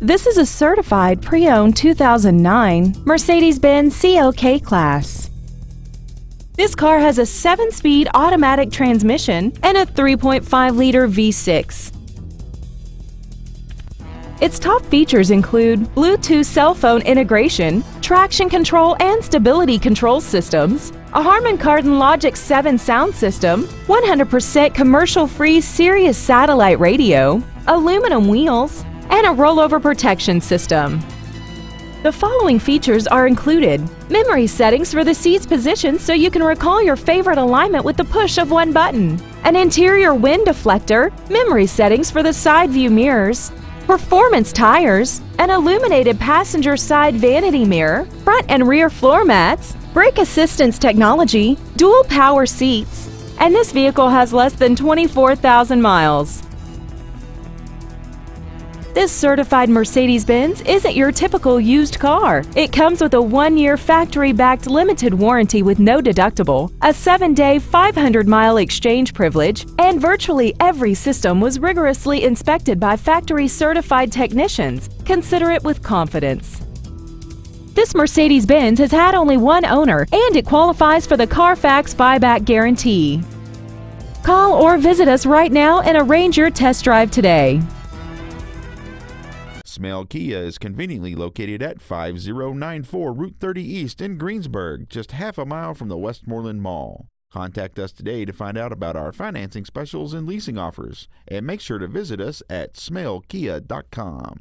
This is a certified pre-owned 2009 Mercedes-Benz CLK Class. This car has a 7-speed automatic transmission and a 3.5-liter V6. Its top features include Bluetooth cell phone integration, traction control and stability control systems, a Harman Kardon Logic 7 sound system, 100% commercial-free Sirius satellite radio, aluminum wheels, and a rollover protection system. The following features are included: memory settings for the seat's position so you can recall your favorite alignment with the push of one button, an interior wind deflector, memory settings for the side view mirrors, performance tires, an illuminated passenger side vanity mirror, front and rear floor mats, brake assistance technology, dual power seats, and this vehicle has less than 24,000 miles. This certified Mercedes-Benz isn't your typical used car. It comes with a 1-year factory-backed limited warranty with no deductible, a 7-day 500-mile exchange privilege, and virtually every system was rigorously inspected by factory-certified technicians. Consider it with confidence. This Mercedes-Benz has had only one owner, and it qualifies for the Carfax buyback guarantee. Call or visit us right now and arrange your test drive today. Smale Kia is conveniently located at 5094 Route 30 East in Greensburg, just half a mile from the Westmoreland Mall. Contact us today to find out about our financing specials and leasing offers, and make sure to visit us at smalekia.com.